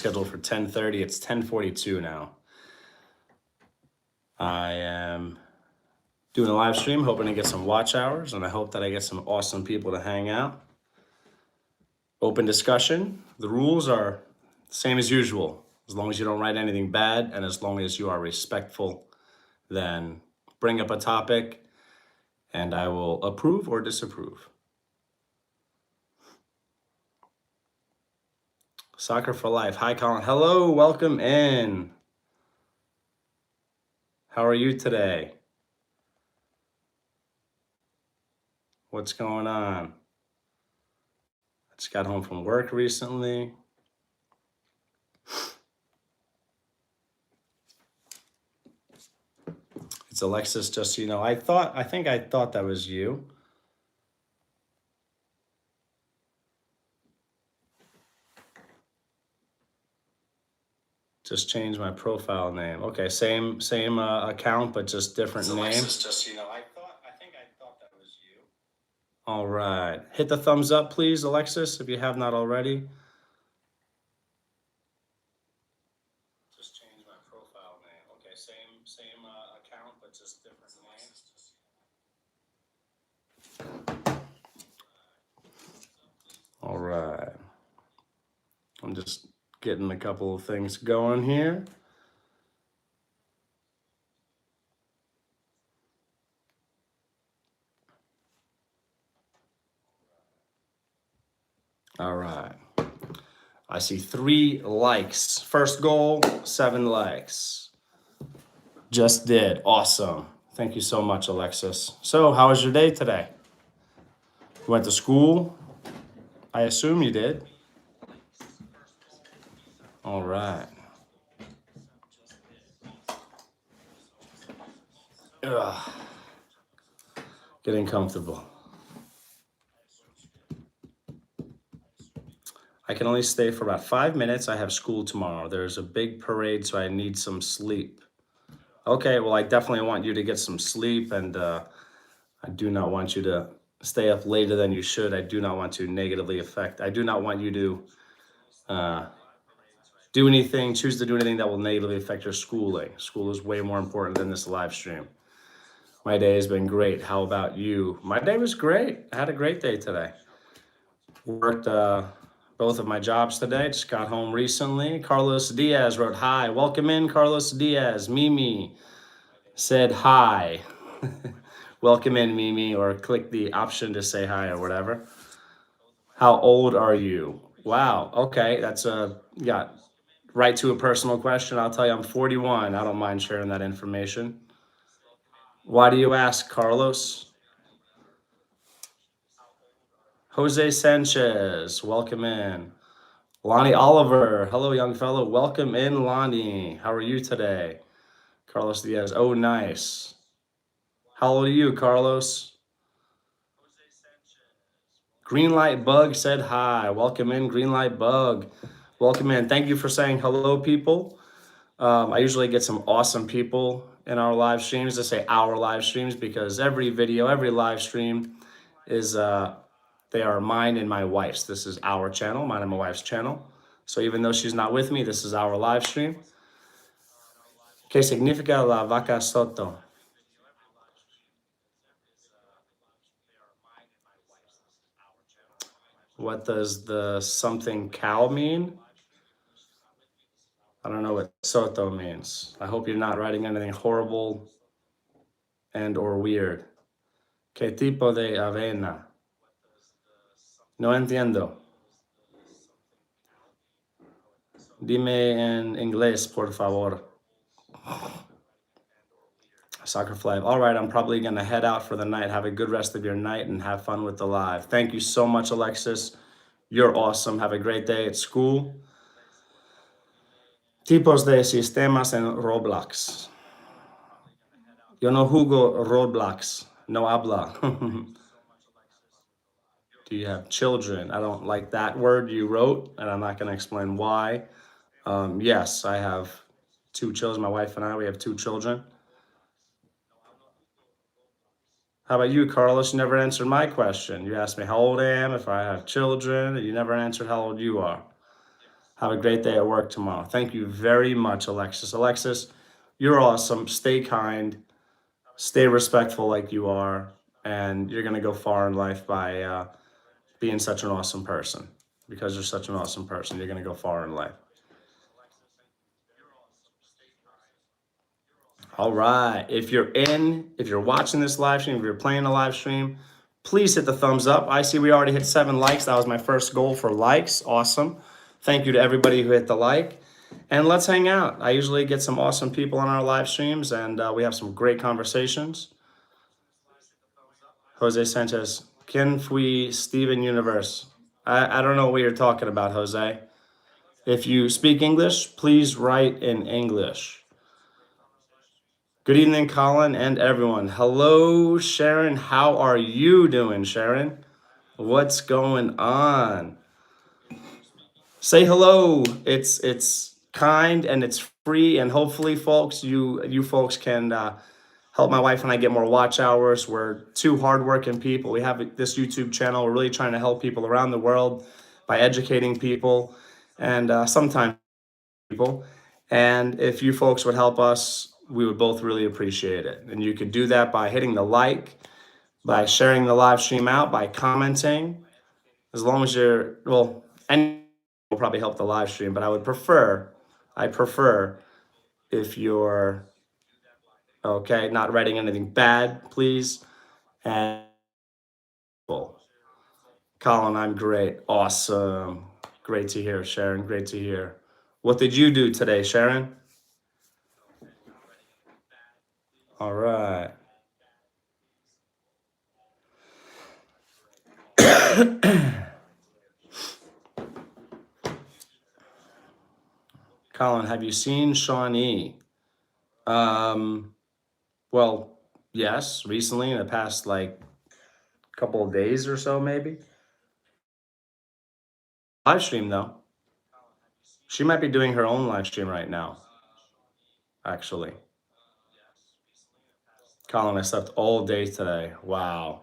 scheduled for 10:30. It's 10:42 now. I am doing a live stream, hoping to get some watch hours, and I hope that I get some awesome people to hang out. Open discussion. The rules are the same as usual. As long as you don't write anything bad and as long as you are respectful, then bring up a topic and I will approve or disapprove. Soccer for Life. Hi, Colin. Hello, welcome in. How are you today? What's going on? I just got home from work recently. It's Alexis, just so you know. I think I thought that was you. Just changed my profile name. Okay, same account, but just different name. Alexis, just so you know. I think I thought that was you. All right. Hit the thumbs up, please, Alexis, if you have not already. Just changed my profile name. Okay, same account, but just different name. All right. I'm just getting a couple of things going here. All right. I see 3 likes. First goal, 7 likes. Just did. Awesome. Thank you so much, Alexis. So, how was your day today? You went to school? I assume you did. All right. Ugh. Getting comfortable. I can only stay for about 5 minutes. I have school tomorrow. There's a big parade, so I need some sleep. Okay, well, I definitely want you to get some sleep, and I do not want you to stay up later than you should. I do not want to negatively affect. I do not want you to choose to do anything that will negatively affect your schooling. School is way more important than this live stream. My day has been great. How about you? My day was great. I had a great day today. Worked both of my jobs today. Just got home recently. Carlos Diaz wrote hi. Welcome in, Carlos Diaz. Mimi said hi. Welcome in, Mimi, or click the option to say hi or whatever. How old are you? Wow. Okay, that's got right to a personal question. I'll tell you, I'm 41. I don't mind sharing that information. Why do you ask, Carlos? Jose Sanchez, welcome in. Lonnie Oliver, hello, young fellow. Welcome in, Lonnie. How are you today? Carlos Diaz, oh, nice. How old are you, Carlos? Greenlight Bug said hi. Welcome in, Greenlight Bug. Welcome in. Thank you for saying hello, people. I usually get some awesome people in our live streams. I say our live streams because every video, every live stream is, they are mine and my wife's. This is our channel, mine and my wife's channel. So even though she's not with me, this is our live stream. ¿Qué significa la vaca soto? What does the something cow mean? I don't know what soto means. I hope you're not writing anything horrible and or weird. ¿Qué tipo de avena? No entiendo. Dime en inglés, por favor. Soccer flag. All right, I'm probably going to head out for the night. Have a good rest of your night and have fun with the live. Thank you so much, Alexis. You're awesome. Have a great day at school. Tipos de sistemas en Roblox. Yo no jugo Roblox. No habla. Do you have children? I don't like that word you wrote, and I'm not going to explain why. Yes, I have 2 children. My wife and I, we have 2 children. How about you, Carlos? You never answered my question. You asked me how old I am, if I have children. You never answered how old you are. Have a great day at work tomorrow. Thank you very much, Alexis. Alexis, you're awesome. Stay kind, stay respectful like you are, and you're going to go far in life by being such an awesome person. Because you're such an awesome person, you're going to go far in life. All right. If you're watching this live stream, if you're playing a live stream, please hit the thumbs up. I see we already hit 7 likes. That was my first goal for likes. Awesome. Thank you to everybody who hit the like. And let's hang out. I usually get some awesome people on our live streams, and we have some great conversations. Jose Sanchez, Ken Fui Steven Universe. I don't know what you're talking about, Jose. If you speak English, please write in English. Good evening, Colin and everyone. Hello, Sharon. How are you doing, Sharon? What's going on? Say hello. It's kind and it's free, and hopefully, folks, you folks can help my wife and I get more watch hours. We're two hardworking people. We have this YouTube channel. We're really trying to help people around the world by educating people and sometimes people. And if you folks would help us, we would both really appreciate it. And you could do that by hitting the like, by sharing the live stream out, by commenting. As long as you're, well, and will probably help the live stream, but I prefer if you're, okay, not writing anything bad, please. And Colin, I'm great. Awesome. Great to hear, Sharon. Great to hear. What did you do today, Sharon? All right. Colin, have you seen Shawnee? Well, yes, recently in the past like couple of days or so, maybe. Live stream though. She might be doing her own live stream right now, actually. Colin, I slept all day today. Wow.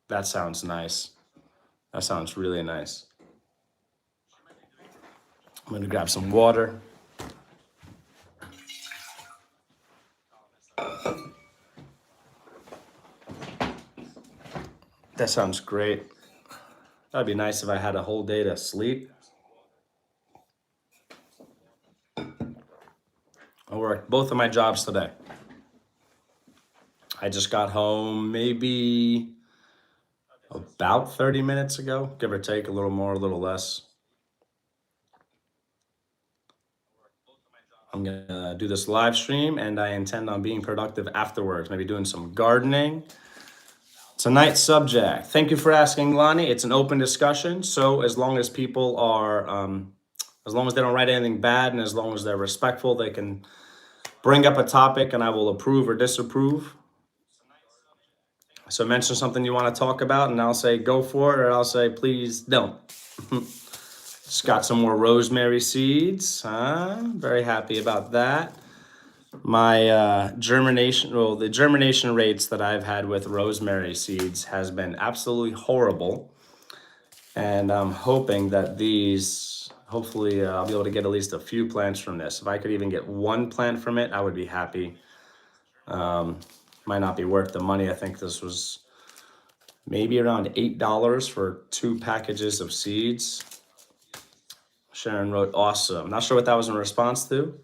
That sounds nice. That sounds really nice. I'm gonna grab some water. That sounds great. That'd be nice if I had a whole day to sleep. I worked both of my jobs today. I just got home maybe about 30 minutes ago, give or take, a little more, a little less. I'm gonna do this live stream and I intend on being productive afterwards, maybe doing some gardening. Tonight's subject, thank you for asking, Lonnie. It's an open discussion, so as long as people are, as long as they don't write anything bad and as long as they're respectful, they can bring up a topic and I will approve or disapprove. So mention something you want to talk about and I'll say go for it, or I'll say please don't. Just got some more rosemary seeds, huh? Very happy about that. My germination, well, the germination rates that I've had with rosemary seeds has been absolutely horrible. And I'm hoping that these, hopefully I'll be able to get at least a few plants from this. If I could even get one plant from it, I would be happy. Might not be worth the money. I think this was maybe around $8 for 2 packages of seeds. Sharon wrote, awesome. Not sure what that was in response to.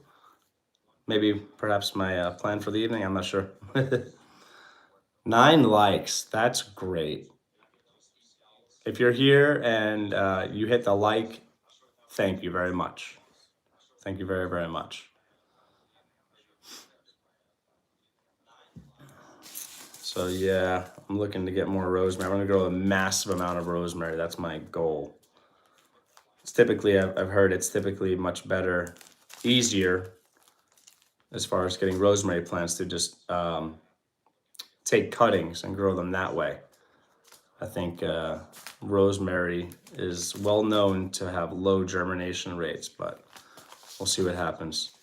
Maybe perhaps my plan for the evening. I'm not sure. 9 likes. That's great. If you're here and you hit the like, thank you very much. Thank you very, very much. So yeah, I'm looking to get more rosemary. I'm gonna grow a massive amount of rosemary. That's my goal. It's typically, I've heard it's typically much better, easier as far as getting rosemary plants to just take cuttings and grow them that way. I think rosemary is well known to have low germination rates, but we'll see what happens.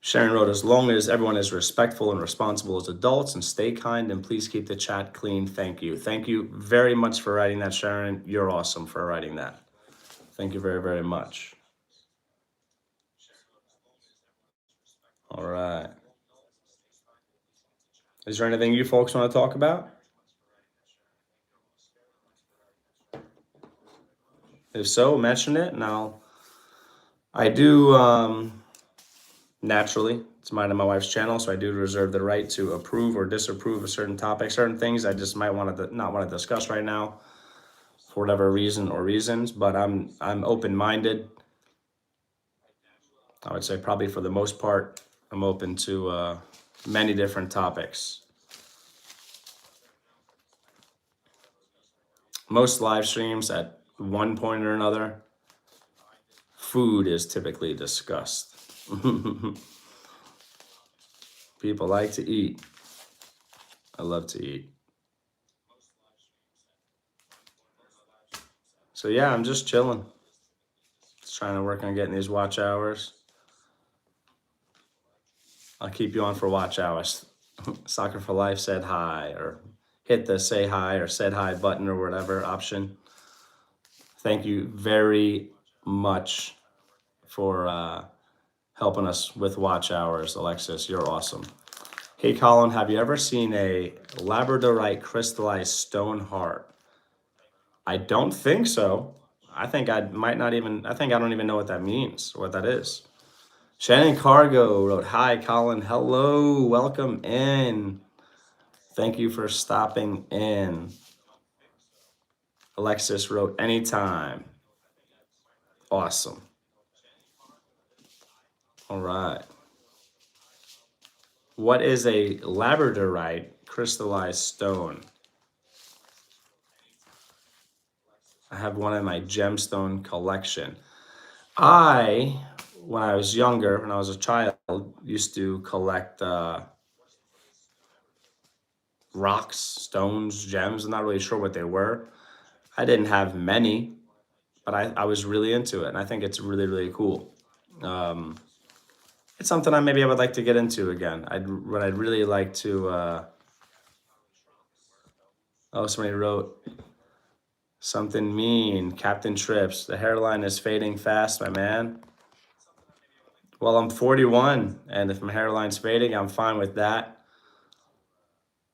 Sharon wrote, as long as everyone is respectful and responsible as adults and stay kind, and please keep the chat clean. Thank you. Thank you very much for writing that, Sharon. You're awesome for writing that. Thank you very, very much. All right. Is there anything you folks want to talk about? If so, mention it, and I do, naturally, it's mine and my wife's channel, so I do reserve the right to approve or disapprove of certain topics, certain things I just might want to not want to discuss right now for whatever reason or reasons. But I'm open-minded. I would say probably for the most part, I'm open to many different topics. Most live streams at one point or another, food is typically discussed. People like to eat. I love to eat. So yeah, I'm just chilling. Just trying to work on getting these watch hours. I'll keep you on for watch hours. Soccer for Life said hi, or hit the say hi or said hi button or whatever option. Thank you very much for helping us with watch hours, Alexis. You're awesome. Hey, Colin, have you ever seen a labradorite crystallized stone heart? I don't think so. I think I don't even know what that means, what that is. Shannon Cargo wrote, hi, Colin. Hello, welcome in. Thank you for stopping in. Alexis wrote, anytime. Awesome. All right. What is a labradorite crystallized stone? I have one in my gemstone collection. When I was younger, when I was a child, used to collect rocks, stones, gems. I'm not really sure what they were. I didn't have many, but I was really into it, and I think it's really, really cool. It's something I would like to get into again. I'd really like to. Oh, somebody wrote something mean. Captain Trips, the hairline is fading fast, my man. Well, I'm 41, and if my hairline's fading, I'm fine with that.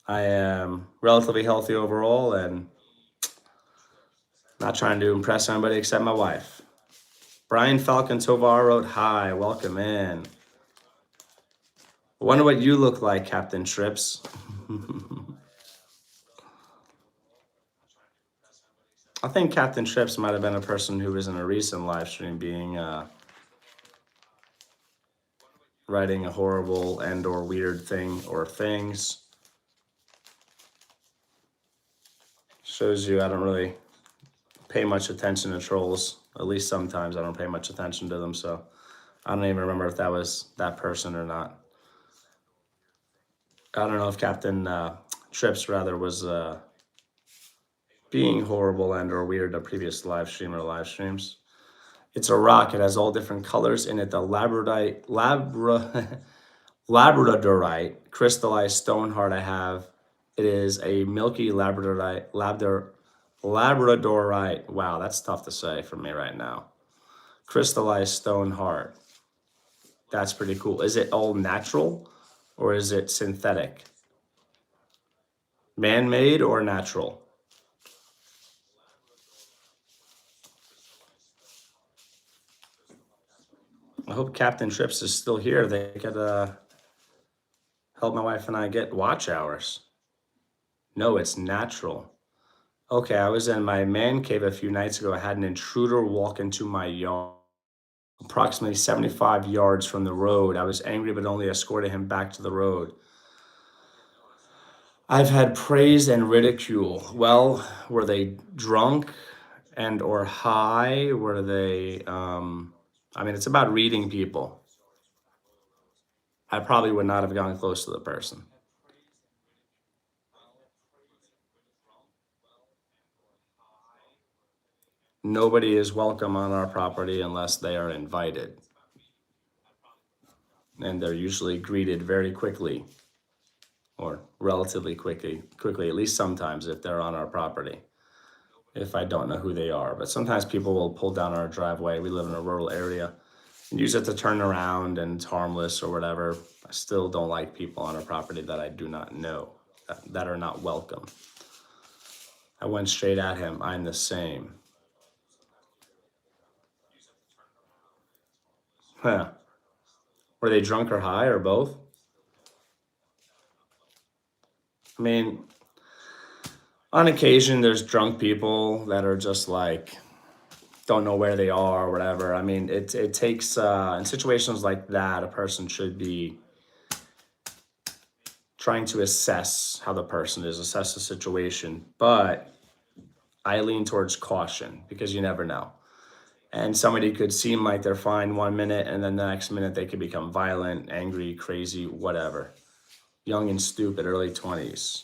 I am relatively healthy overall, and not trying to impress anybody except my wife. Brian Falcon Tovar wrote, hi, welcome in. I wonder what you look like, Captain Trips. I think Captain Trips might have been a person who was in a recent live stream writing a horrible and or weird thing or things. Shows you I don't really pay much attention to trolls. At least sometimes I don't pay much attention to them, so I don't even remember if that was that person or not. I don't know if Captain Trips rather was being horrible and or weird a previous live stream or live streams. It's a rock. It has all different colors in it. The labradorite crystallized stone heart I have. It is a milky labradorite. Wow, that's tough to say for me right now. Crystallized stone heart. That's pretty cool. Is it all natural or is it synthetic? Man-made or natural? I hope Captain Trips is still here. They could help my wife and I get watch hours. No, it's natural. Okay, I was in my man cave a few nights ago. I had an intruder walk into my yard, approximately 75 yards from the road. I was angry, but only escorted him back to the road. I've had praise and ridicule. Well, were they drunk and or high? Were they, it's about reading people. I probably would not have gone close to the person. Nobody is welcome on our property unless they are invited. And they're usually greeted very quickly or relatively quickly, at least sometimes if they're on our property, if I don't know who they are. But sometimes people will pull down our driveway. We live in a rural area. and use it to turn around and it's harmless or whatever. I still don't like people on a property that I do not know, that are not welcome. I went straight at him. I'm the same. Huh. Were they drunk or high or both? I mean, on occasion, there's drunk people that are just like, don't know where they are or whatever. I mean, it takes, in situations like that, a person should be trying to assess how the person is, assess the situation. But I lean towards caution because you never know. And somebody could seem like they're fine 1 minute, and then the next minute they could become violent, angry, crazy, whatever. Young and stupid, early 20s.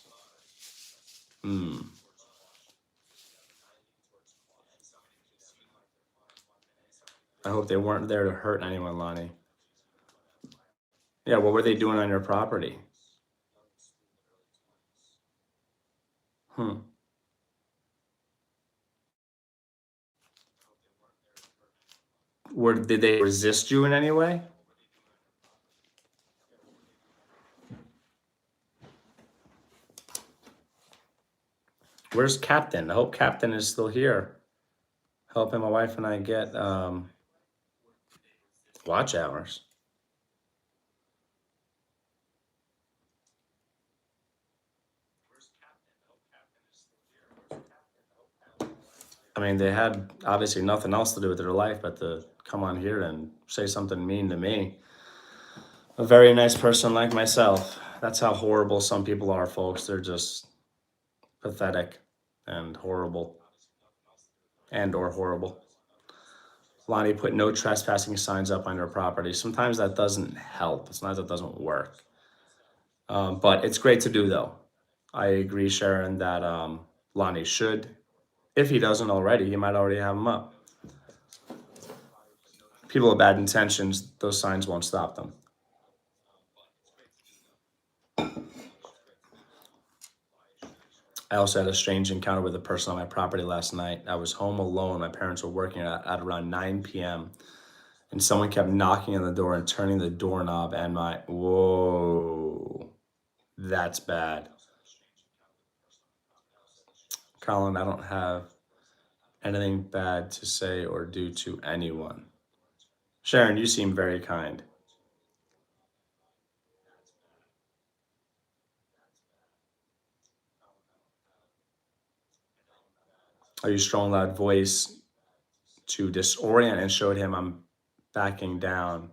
I hope they weren't there to hurt anyone, Lonnie. Yeah, what were they doing on your property? Hmm. Did they resist you in any way? Where's Captain? I hope Captain is still here. Helping my wife and I get watch hours. I mean, they had obviously nothing else to do with their life but to come on here and say something mean to me. A very nice person like myself. That's how horrible some people are, folks. They're just pathetic and horrible and or horrible. Lonnie put no trespassing signs up on your property. Sometimes that doesn't help. Sometimes that doesn't work. But it's great to do, though. I agree, Sharon, that Lonnie should. If he doesn't already, he might already have them up. People with bad intentions, those signs won't stop them. I also had a strange encounter with a person on my property last night. I was home alone. My parents were working at around 9 p.m. and someone kept knocking on the door and turning the doorknob, and whoa, that's bad. Colin, I don't have anything bad to say or do to anyone. Sharon, you seem very kind. I used strong, loud voice to disorient and showed him I'm backing down.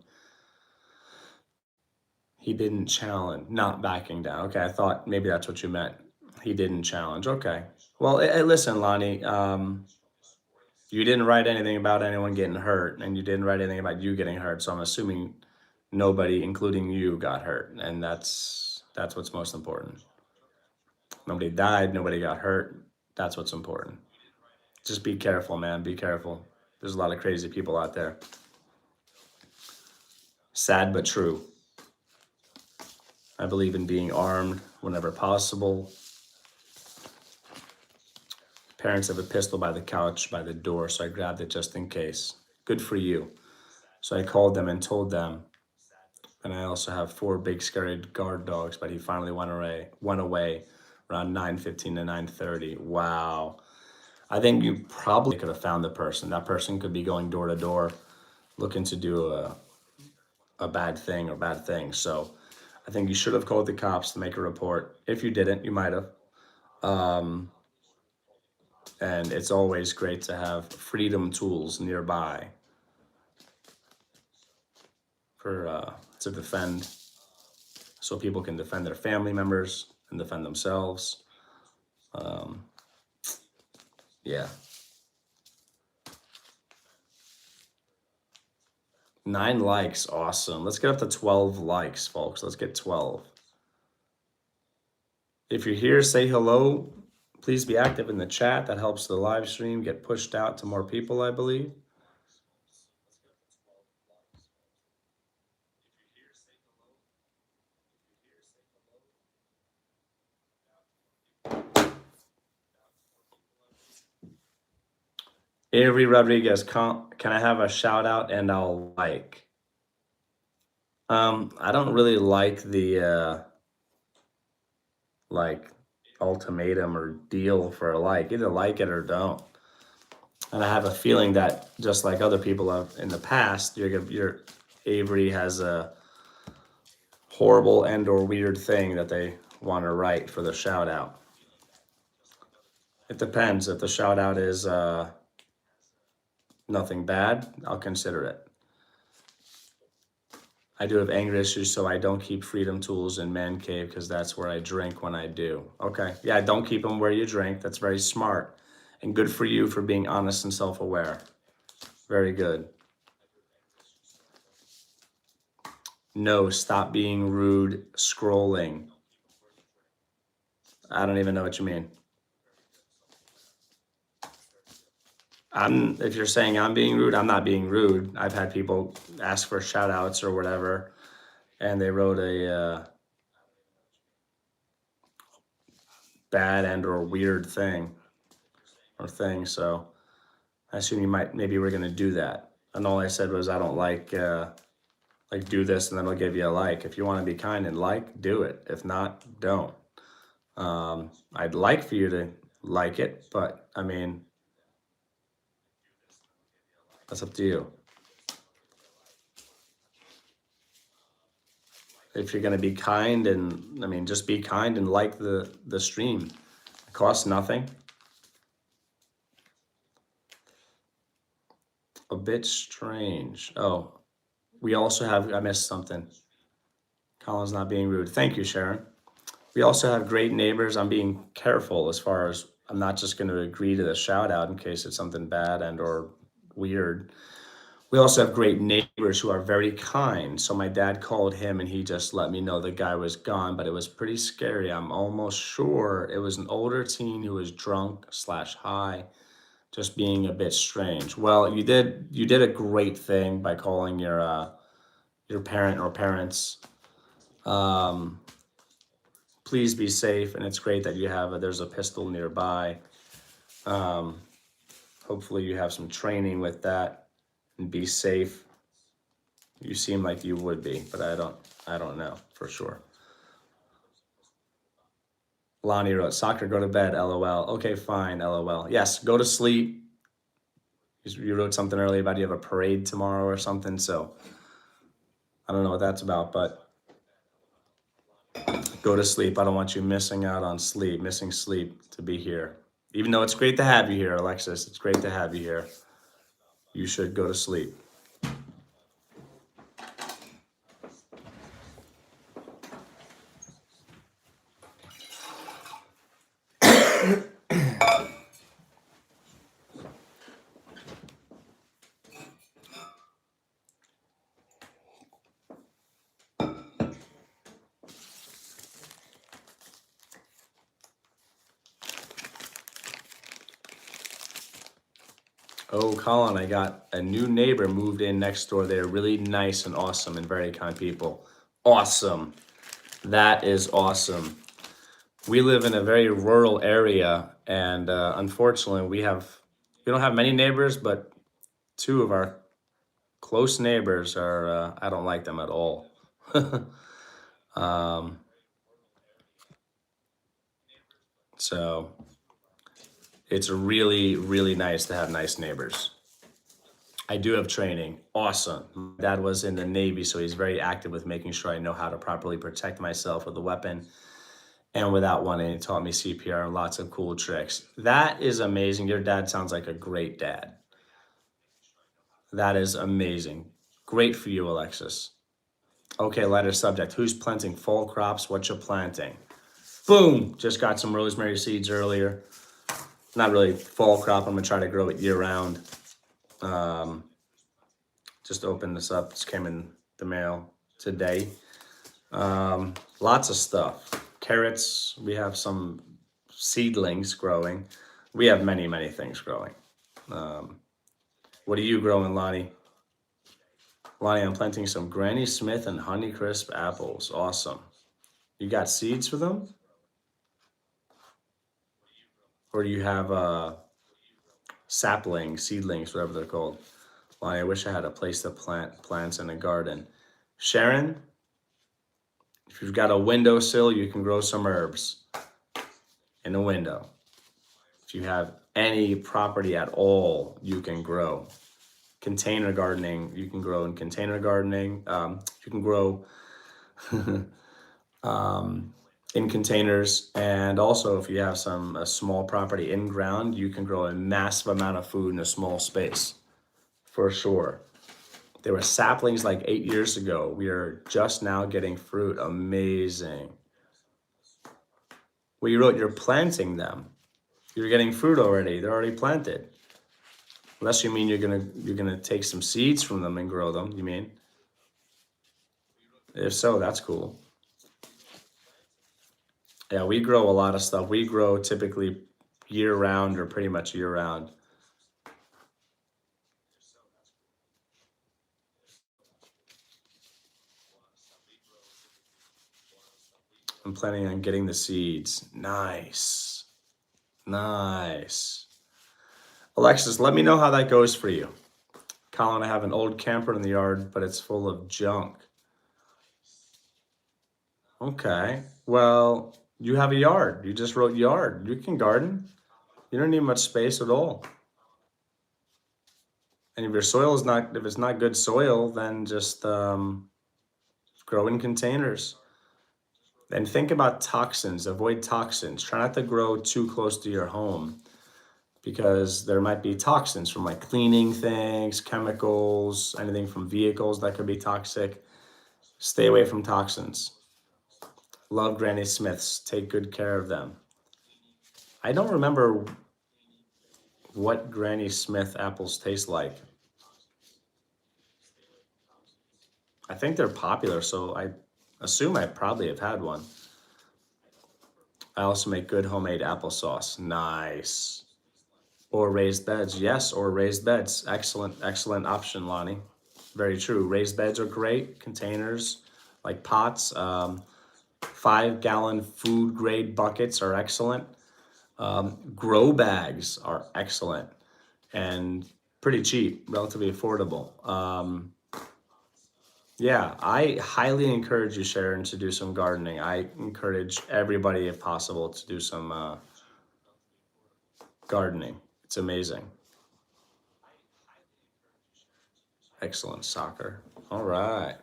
He didn't challenge, not backing down. Okay, I thought maybe that's what you meant. He didn't challenge. Okay. Well, listen, Lonnie, you didn't write anything about anyone getting hurt, and you didn't write anything about you getting hurt. So I'm assuming nobody, including you, got hurt, and that's what's most important. Nobody died. Nobody got hurt. That's what's important. Just be careful, man. Be careful. There's a lot of crazy people out there. Sad but true. I believe in being armed whenever possible. Parents have a pistol by the couch, by the door, so I grabbed it just in case. Good for you. So I called them and told them. And I also have 4 big scary guard dogs, but he finally went away around 9:15 to 9:30. Wow. I think you probably could have found the person. That person could be going door to door looking to do a bad thing or bad things. So I think you should have called the cops to make a report. If you didn't, you might have. And it's always great to have freedom tools nearby for to defend, so people can defend their family members and defend themselves. Yeah. 9 likes, awesome. Let's get up to 12 likes, folks. Let's get 12. If you're here, say hello. Please be active in the chat. That helps the live stream get pushed out to more people, I believe. Avery Rodriguez, can I have a shout out and I'll like? I don't really like the like ultimatum or deal for a like. Either like it or don't. And I have a feeling that just like other people have in the past, your Avery has a horrible and or weird thing that they want to write for the shout out. It depends. If the shout out is nothing bad, I'll consider it. I do have anger issues, so I don't keep freedom tools in man cave because that's where I drink when I do. Okay. Yeah, don't keep them where you drink. That's very smart. And good for you for being honest and self aware. Very good. No, stop being rude scrolling. I don't even know what you mean. If you're saying I'm being rude, I'm not being rude. I've had people ask for shout outs or whatever, and they wrote a bad and or weird thing or thing. So I assume maybe we're gonna do that. And all I said was I don't like do this and then I'll give you a like. If you want to be kind and like, do it. If not, don't. I'd like for you to like it, but I mean, that's up to you. If you're gonna be kind and I mean, just be kind and like the stream. It costs nothing. A bit strange. Oh, we also have, I missed something. Colin's not being rude. Thank you, Sharon. We also have great neighbors. I'm being careful as far as I'm not just going to agree to the shout out in case it's something bad and or weird. We also have great neighbors who are very kind. So my dad called him and he just let me know the guy was gone, but it was pretty scary. I'm almost sure it was an older teen who was drunk slash high, just being a bit strange. Well, you did a great thing by calling your parent or parents. Um, please be safe, and it's great that there's a pistol nearby. Um, hopefully you have some training with that and be safe. You seem like you would be, but I don't know for sure. Lonnie wrote, soccer, go to bed, LOL. Okay, fine, LOL. Yes, go to sleep. You wrote something earlier about you have a parade tomorrow or something, so I don't know what that's about, but go to sleep. I don't want you missing out on sleep, missing sleep to be here. Even though it's great to have you here, Alexis, it's great to have you here. You should go to sleep. Oh, Colin, I got a new neighbor moved in next door. They're really nice and awesome and very kind people. Awesome. That is awesome. We live in a very rural area, and unfortunately, we don't have many neighbors, but two of our close neighbors are I don't like them at all. um, so it's really, really nice to have nice neighbors. I do have training. Awesome. My dad was in the Navy, so he's very active with making sure I know how to properly protect myself with a weapon and without one. And he taught me CPR and lots of cool tricks. That is amazing. Your dad sounds like a great dad. That is amazing. Great for you, Alexis. Okay, lighter subject. Who's planting fall crops? What you planting? Boom! Just got some rosemary seeds earlier. Not really fall crop. I'm gonna try to grow it year round. Just opened this up. This came in the mail today. Lots of stuff. Carrots. We have some seedlings growing. We have many, many things growing. What are you growing, Lonnie? Lonnie, I'm planting some Granny Smith and Honeycrisp apples. Awesome. You got seeds for them? Or do you have saplings, seedlings, whatever they're called. Lonnie, I wish I had a place to plant plants in a garden. Sharon, if you've got a windowsill, you can grow some herbs in a window. If you have any property at all, you can grow. Container gardening, you can grow in container gardening. You can grow in containers, and also if you have a small property in ground, you can grow a massive amount of food in a small space, for sure. There were saplings like 8 years ago. We are just now getting fruit. Amazing. Well, you wrote you're planting them. You're getting fruit already. They're already planted. Unless you mean you're gonna take some seeds from them and grow them, you mean? If so, that's cool. Yeah, we grow a lot of stuff. We grow typically year round or pretty much year round. I'm planning on getting the seeds. Nice. Nice. Alexis, let me know how that goes for you. Colin, I have an old camper in the yard, but it's full of junk. Okay. Well, you have a yard. You just wrote yard. You can garden. You don't need much space at all. And if your soil is not, if it's not good soil, then just grow in containers. And think about toxins. Avoid toxins. Try not to grow too close to your home because there might be toxins from like cleaning things, chemicals, anything from vehicles that could be toxic. Stay away from toxins. Love Granny Smiths. Take good care of them. I don't remember what Granny Smith apples taste like. I think they're popular, so I assume I probably have had one. I also make good homemade applesauce. Nice. Or raised beds. Yes, or raised beds. Excellent, excellent option, Lonnie. Very true. Raised beds are great. Containers, like pots. 5-gallon food grade buckets are excellent. Grow bags are excellent and pretty cheap, relatively affordable. Yeah, I highly encourage you, Sharon, to do some gardening. I encourage everybody, if possible, to do some gardening. It's amazing. Excellent soccer. All right.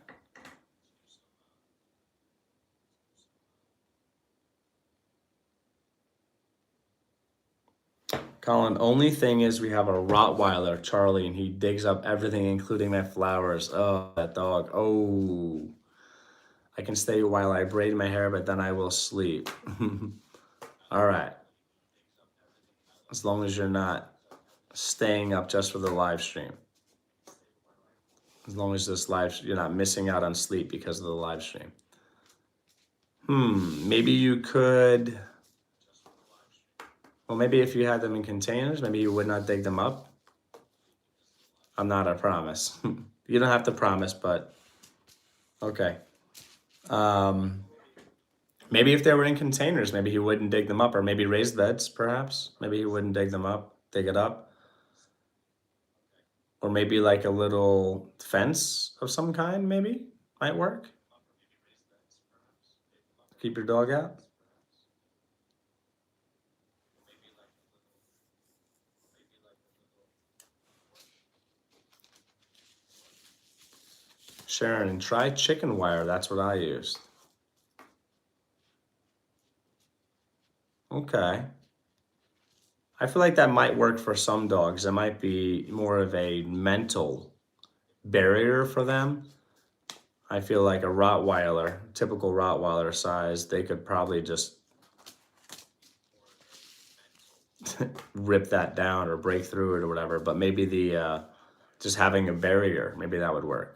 Colin, only thing is we have a Rottweiler, Charlie, and he digs up everything, including my flowers. Oh, that dog. Oh. I can stay while I braid my hair, but then I will sleep. All right. As long as you're not staying up just for the live stream. As long as you're not missing out on sleep because of the live stream. Maybe you could, well, maybe if you had them in containers, maybe you would not dig them up. I'm not a promise. You don't have to promise, but okay. Maybe if they were in containers, maybe he wouldn't dig them up, or maybe raised beds, perhaps. Maybe he wouldn't dig them up, dig it up. Or maybe like a little fence of some kind, maybe might work. Keep your dog out. Sharon, try chicken wire. That's what I used. Okay. I feel like that might work for some dogs. It might be more of a mental barrier for them. I feel like a Rottweiler, typical Rottweiler size, they could probably just rip that down or break through it or whatever. But maybe the just having a barrier, maybe that would work.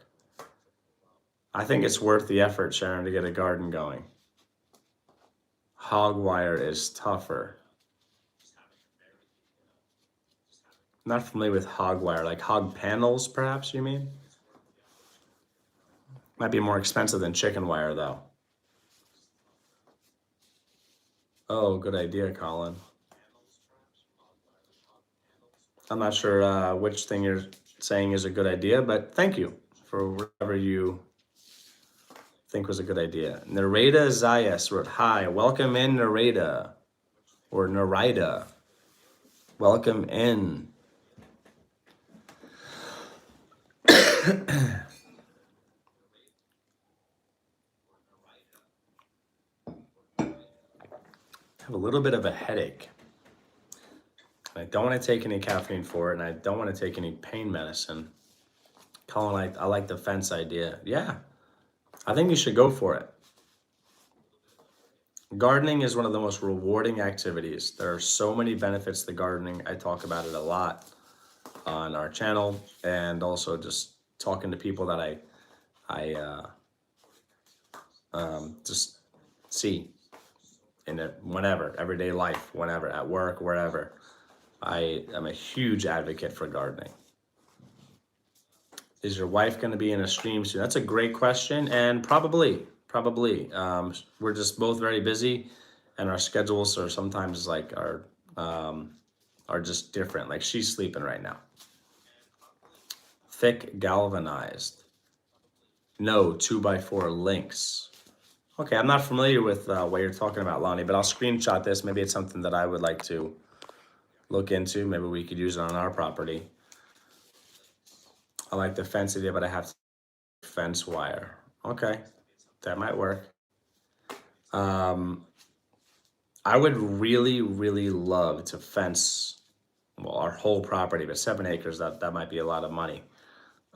I think it's worth the effort, Sharon, to get a garden going. Hog wire is tougher. Not familiar with hog wire, like hog panels, perhaps you mean? Might be more expensive than chicken wire, though. Oh, good idea, Colin. I'm not sure which thing you're saying is a good idea, but thank you for whatever you think was a good idea. Nareda Zayas wrote, "Hi, welcome in, Nareda," or Narida. Welcome in. I have a little bit of a headache. I don't want to take any caffeine for it, and I don't want to take any pain medicine. Colin, I like the fence idea. Yeah, I think you should go for it. Gardening is one of the most rewarding activities. There are so many benefits to gardening. I talk about it a lot on our channel, and also just talking to people that I just see in it whenever, everyday life, whenever, at work, wherever. I am a huge advocate for gardening. Is your wife going to be in a stream soon? That's a great question, and probably. We're just both very busy, and our schedules are sometimes like are just different. Like she's sleeping right now. Thick galvanized. No 2x4 links. Okay, I'm not familiar with what you're talking about, Lonnie, but I'll screenshot this. Maybe it's something that I would like to look into. Maybe we could use it on our property. I like the fence idea, but I have to fence wire. Okay, that might work. I would really, really love to fence, well, our whole property, but 7 acres, that might be a lot of money.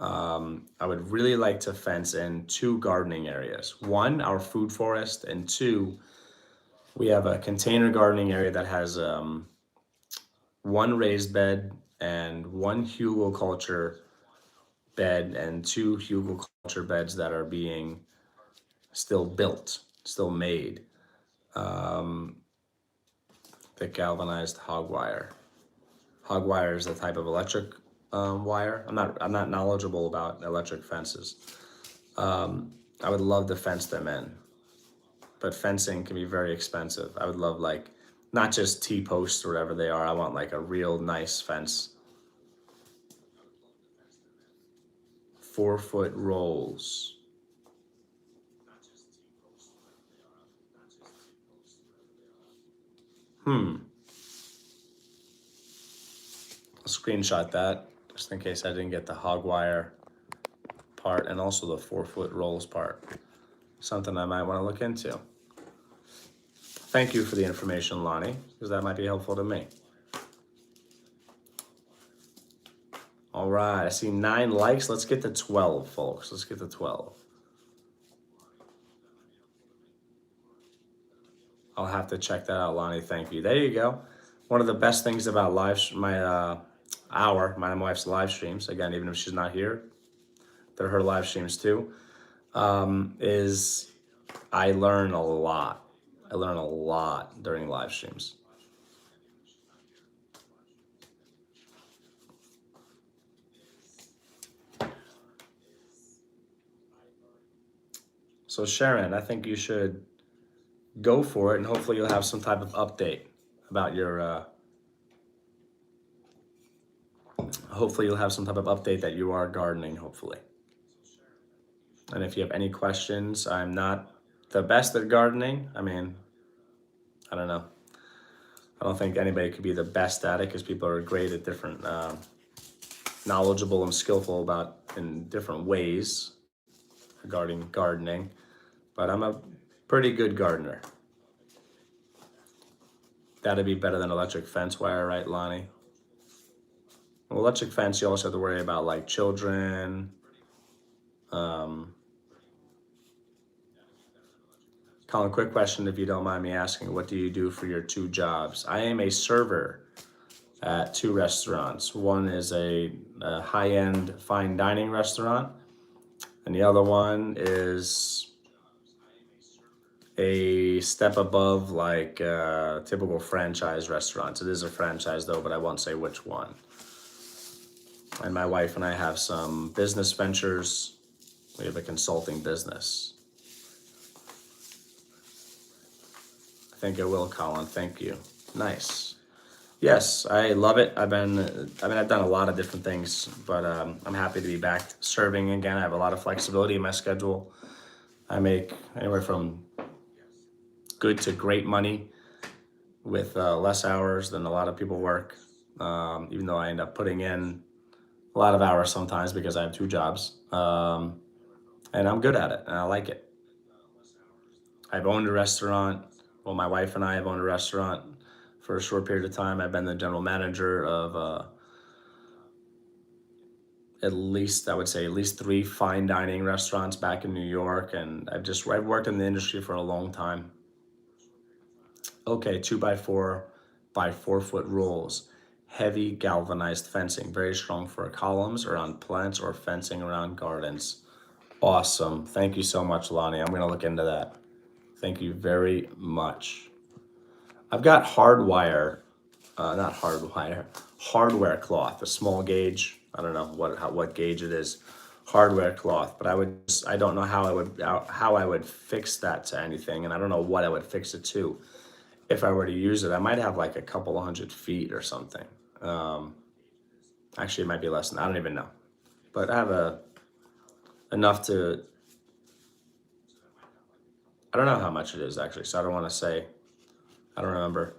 I would really like to fence in 2 gardening areas. One, our food forest, and 2, we have a container gardening area that has 1 raised bed and 1 hugelculture bed and 2 hugelculture beds that are being still built, still made. Thick galvanized hog wire. Hog wire is a type of electric wire. I'm not knowledgeable about electric fences. I would love to fence them in, but fencing can be very expensive. I would love like not just T-posts or whatever they are. I want like a real nice fence. 4-foot rolls. I'll screenshot that just in case I didn't get the hog wire part and also the 4-foot rolls part. Something I might want to look into. Thank you for the information, Lonnie, because that might be helpful to me. All right, I see 9 likes. Let's get to 12, folks. Let's get to 12. I'll have to check that out, Lonnie. Thank you. There you go. One of the best things about my wife's live streams, again, even if she's not here, they're her live streams too, is I learn a lot. I learn a lot during live streams. So Sharon, I think you should go for it, and hopefully you'll have some type of update about your. Hopefully you'll have some type of update that you are gardening. Hopefully. And if you have any questions, I'm not the best at gardening. I mean, I don't know. I don't think anybody could be the best at it because people are great at different, knowledgeable and skillful about in different ways regarding gardening. But I'm a pretty good gardener. That'd be better than electric fence wire, right, Lonnie? Well, electric fence, you also have to worry about like children. Colin, quick question if you don't mind me asking. What do you do for your 2 jobs? I am a server at 2 restaurants. One is a high-end fine dining restaurant, and the other one is a step above like typical franchise restaurants. It is a franchise though, but I won't say which one. And my wife and I have some business ventures. We have a consulting business. I think I will, Colin. Thank you. Nice. Yes, I love it. I've done a lot of different things, but I'm happy to be back serving again. I have a lot of flexibility in my schedule. I make anywhere from good to great money with less hours than a lot of people work. Even though I end up putting in a lot of hours sometimes because I have two jobs, and I'm good at it and I like it. I've owned a restaurant. Well, my wife and I have owned a restaurant for a short period of time. I've been the general manager of at least, I would say, at least three fine dining restaurants back in New York, and I've worked in the industry for a long time. Okay, 2 by 4 by 4 foot rules, heavy galvanized fencing, very strong for columns around plants or fencing around gardens. Awesome. Thank you so much, Lonnie. I'm going to look into that. Thank you very much. I've got not hardwire, hardware cloth, a small gauge. I don't know what gauge it is, hardware cloth. But I don't know how I would fix that to anything, and I don't know what I would fix it to if I were to use it. I might have like a couple of 100 feet or something. Um, Actually, it might be less than I don't even know, but I have a enough to. I don't know how much it is actually, so I don't want to say. I don't remember.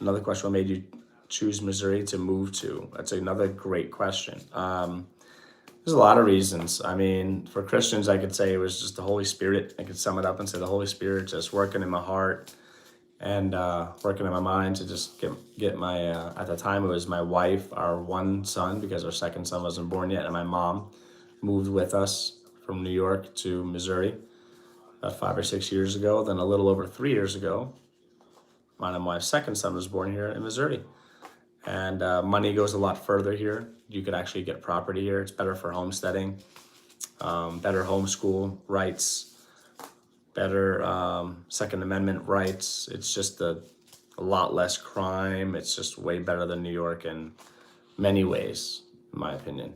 Another question: what made you choose Missouri to move to? That's another great question. There's a lot of reasons. I mean, for Christians, I could say it was just the Holy Spirit. I could sum it up and say the Holy Spirit just working in my heart and working in my mind to just get my. At the time, it was my wife, our one son, because our second son wasn't born yet, and my mom moved with us from New York to Missouri about 5 or 6 years ago. Then a little over 3 years ago, my second son was born here in Missouri. And money goes a lot further here. You could actually get property here. It's better for homesteading, better homeschool rights, better Second Amendment rights. It's just a lot less crime. It's just way better than New York in many ways, in my opinion.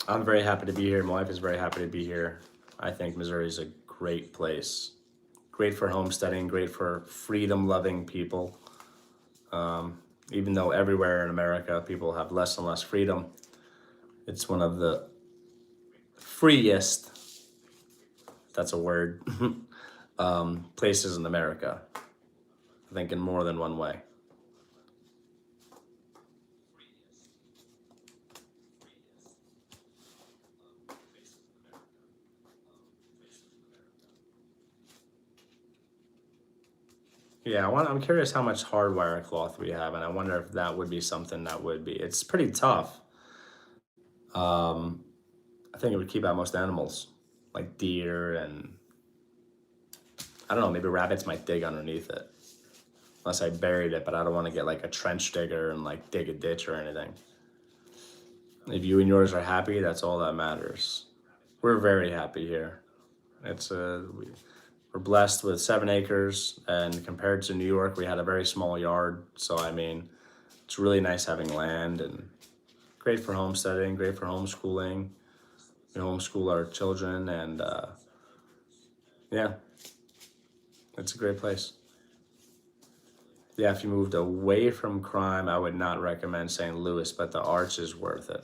I'm very happy to be here. My wife is very happy to be here. I think Missouri is a great place. Great for homesteading, great for freedom loving people. Even though everywhere in America people have less and less freedom, it's one of the freest, that's a word, places in America. I think in more than one way. Yeah, I'm curious how much hardwire cloth we have, and I wonder if that would be something that would be. It's pretty tough. Um, I think it would keep out most animals, like deer and I don't know, maybe rabbits might dig underneath it. Unless I buried it, but I don't want to get like a trench digger and like dig a ditch or anything. If you and yours are happy, that's all that matters. We're very happy here. We're blessed with 7 acres, and compared to New York, we had a very small yard. So I mean, it's really nice having land and great for homesteading, great for homeschooling. We homeschool our children, and yeah, it's a great place. Yeah, if you moved away from crime, I would not recommend St. Louis, but the Arch is worth it.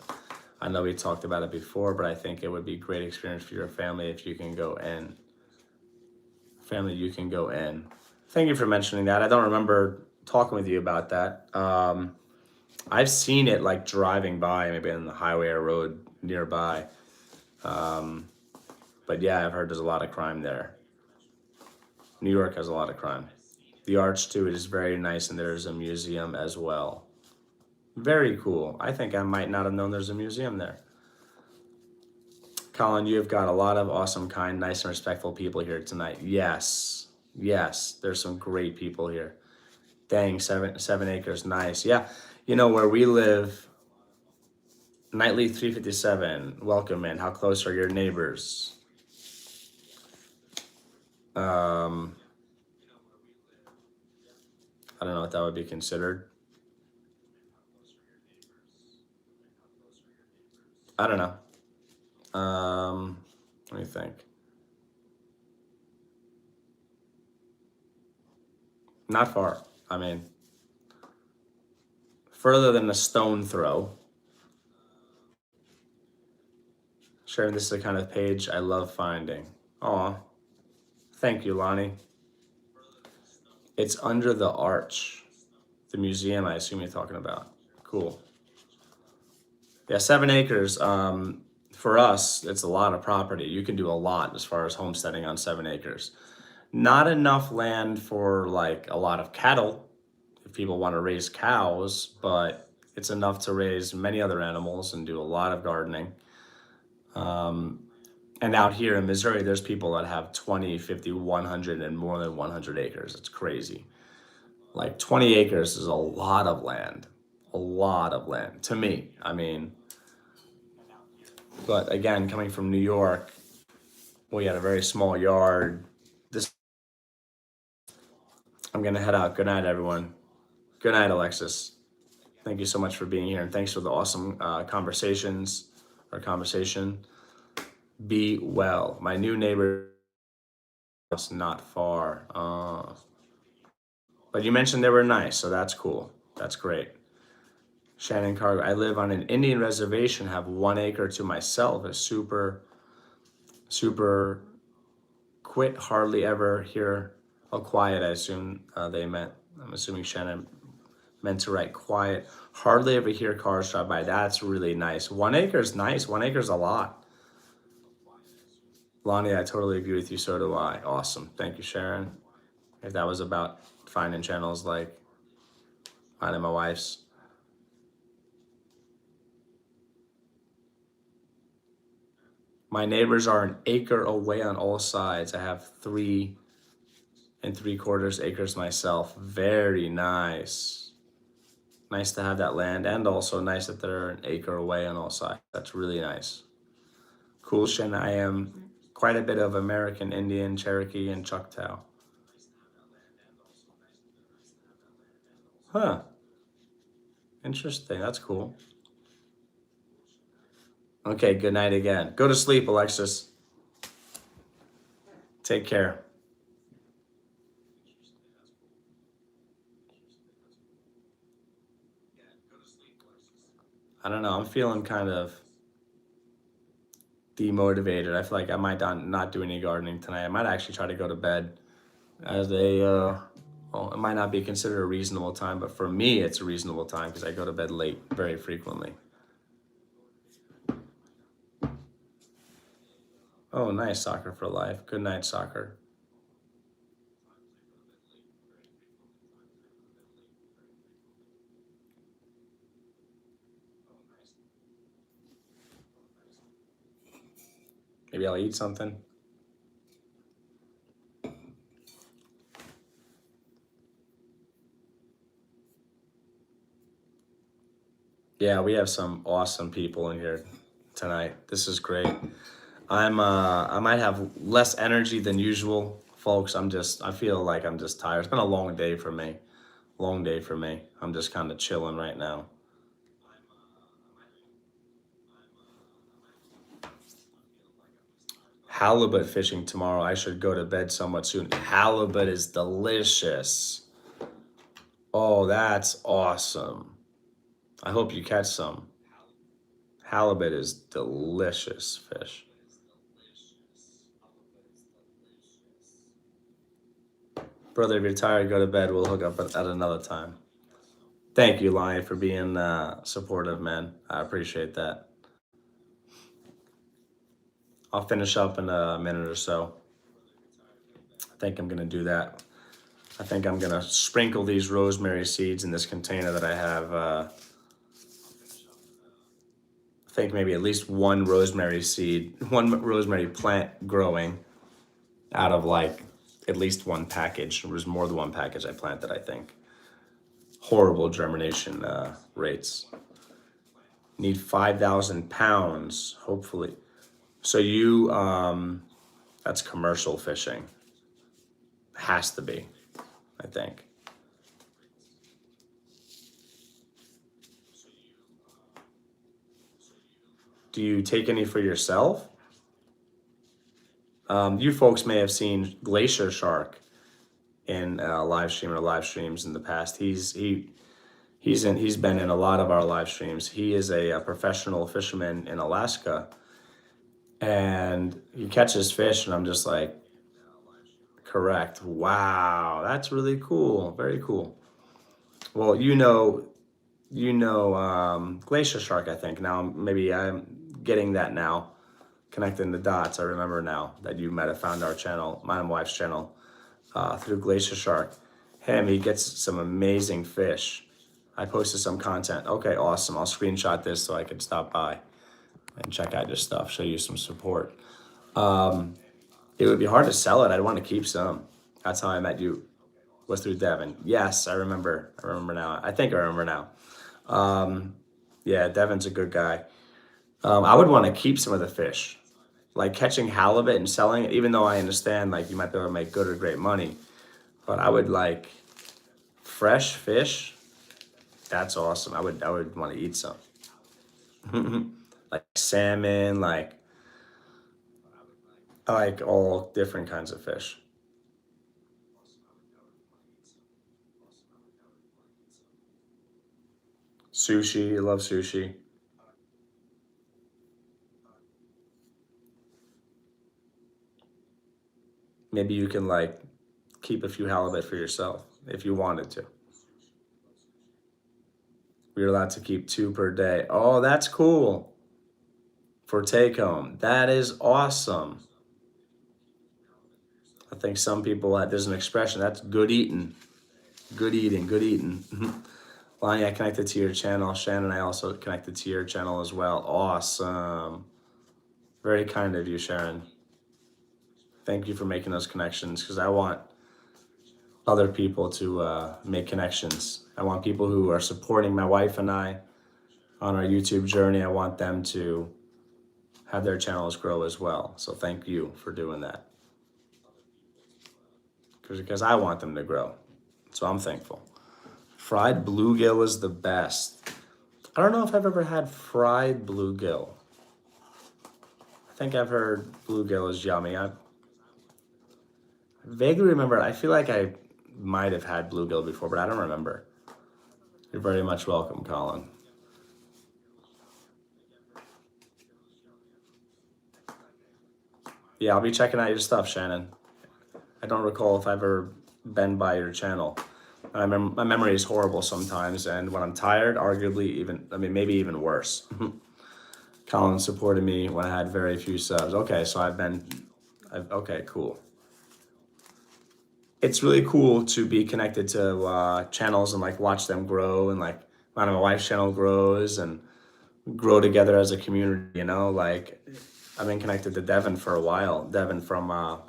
I know we talked about it before, but I think it would be a great experience for your family if you can go in. Family, you can go in. Thank you for mentioning that. I don't remember talking with you about that. I've seen it like driving by, maybe on the highway or road nearby. Um, but yeah, I've heard there's a lot of crime there. New York has a lot of crime. The Arch too is very nice, and there's a museum as well. Very cool. I think I might not have known there's a museum there. Colin, you have got a lot of awesome, kind, nice, and respectful people here tonight. Yes, yes, there's some great people here. Dang, 7 acres, nice. Yeah, you know where we live. Nightly 357. Welcome in. How close are your neighbors? Um, I don't know what that would be considered. I don't know. Let me think. Not far. I mean, further than a stone throw. Sharon, this is the kind of page I love finding. Aw, thank you, Lonnie. It's under the arch. The museum, I assume you're talking about. Cool. Yeah, 7 acres. For us, it's a lot of property. You can do a lot as far as homesteading on 7 acres. Not enough land for like a lot of cattle if people want to raise cows, but it's enough to raise many other animals and do a lot of gardening. And out here in Missouri, there's people that have 20, 50, 100, and more than 100 acres. It's crazy. Like 20 acres is a lot of land. A lot of land to me. I mean, but again, coming from New York, we had a very small yard. This, I'm gonna head out. Good night, everyone. Good night, Alexis. Thank you so much for being here, and thanks for the awesome conversations or conversation. Be well. My new neighbor is not far. But you mentioned they were nice, so that's cool. That's great. Shannon Cargo. I live on an Indian reservation, have 1 acre to myself. A super, super quit, hardly ever hear. Oh, quiet, I assume they meant. I'm assuming Shannon meant to write quiet. Hardly ever hear cars drive by. That's really nice. 1 acre is nice. 1 acre is a lot. Lonnie, I totally agree with you. So do I. Awesome. Thank you, Sharon. If that was about finding channels like mine and my wife's. My neighbors are an acre away on all sides. I have 3 3/4 acres myself. Very nice. Nice to have that land, and also nice that they're an acre away on all sides. That's really nice. Cool, Shen. I am quite a bit of American Indian, Cherokee, and Choctaw. Huh. Interesting. That's cool. Okay, good night again. Go to sleep, Alexis. Take care. I don't know. I'm feeling kind of demotivated. I feel like I might not do any gardening tonight. I might actually try to go to bed as well, it might not be considered a reasonable time, but for me, it's a reasonable time because I go to bed late very frequently. Oh, nice. Soccer for life. Good night, soccer. Maybe I'll eat something. Yeah, we have some awesome people in here tonight. This is great. I might have less energy than usual, folks. I feel like I'm just tired. It's been a long day for me. Long day for me. I'm just kind of chilling right now. Halibut fishing tomorrow. I should go to bed somewhat soon. Halibut is delicious. Oh, that's awesome. I hope you catch some. Halibut is delicious fish. Brother, if you're tired, go to bed. We'll hook up at another time. Thank you, Lonnie, for being supportive, man. I appreciate that. I'll finish up in a minute or so. I think I'm gonna do that. I think I'm gonna sprinkle these rosemary seeds in this container that I have. I think maybe at least one rosemary seed, one rosemary plant growing out of like at least one package. There was more than one package I planted, I think. Horrible germination rates. Need 5,000 pounds, hopefully. So that's commercial fishing. Has to be, I think. Do you take any for yourself? You folks may have seen glacier shark. in a live stream or live streams in the past. He's been in a lot of our live streams. He is a professional fisherman in Alaska, and he catches fish, and I'm just like, correct. Wow, that's really cool. Very cool. Well, glacier shark. I think now maybe I'm getting that now, connecting the dots. I remember now that you might have found our channel, mine and wife's channel, through glacier shark. Him, he gets some amazing fish. I posted some content. Okay, awesome. I'll screenshot this so I could stop by and check out your stuff, show you some support. It would be hard to sell it. I'd want to keep some. That's how I met you, was through Devin. Yes, I remember. I remember now. I think I remember now. Yeah, Devin's a good guy. I would want to keep some of the fish, like catching halibut and selling it, even though I understand like you might be able to make good or great money. But I would like fresh fish. That's awesome. I would want to eat some. Like salmon, like I like all different kinds of fish. Sushi, I love sushi. Maybe you can like keep a few halibut for yourself if you wanted to. You're allowed to keep 2 per day. Oh, that's cool for take home. That is awesome. I think some people, there's an expression, that's good eating. Good eating, good eating. Lonnie, I connected to your channel. Shannon, I also connected to your channel as well. Awesome. Very kind of you, Sharon. Thank you for making those connections, because I want other people to make connections. I want people who are supporting my wife and I on our YouTube journey. I want them to have their channels grow as well. So thank you for doing that, because I want them to grow. So I'm thankful. Fried bluegill is the best. I don't know if I've ever had fried bluegill. I think I've heard bluegill is yummy. I vaguely remember, I feel like I might have had bluegill before, but I don't remember. You're very much welcome, Colin. Yeah, I'll be checking out your stuff, Shannon. I don't recall if I've ever been by your channel. My memory is horrible sometimes, and when I'm tired, arguably even, I mean, maybe even worse. Colin supported me when I had very few subs. Okay, so okay, cool. It's really cool to be connected to channels and like watch them grow, and like my wife's channel grows and grow together as a community, like I've been connected to Devin for a while. Devin from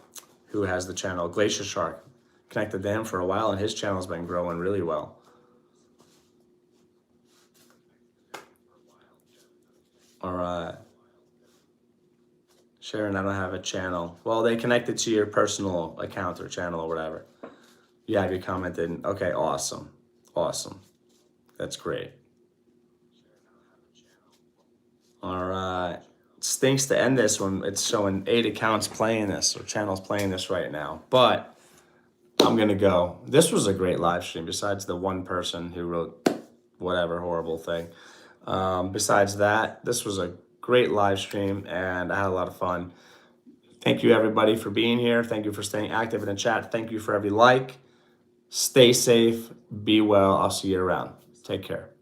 who has the channel Glacier Shark. Connected to him for a while, and his channel's been growing really well. All right. Sharon, I don't have a channel. Well, they connected to your personal account or channel or whatever. Yeah, you commented. Okay, awesome. Awesome. That's great. All right. It stinks to end this when it's showing 8 accounts playing this or channels playing this right now. But I'm going to go. This was a great live stream, besides the one person who wrote whatever horrible thing. Besides that, this was a great live stream, and I had a lot of fun. Thank you, everybody, for being here. Thank you for staying active in the chat. Thank you for every like. Stay safe. Be well. I'll see you around. Take care.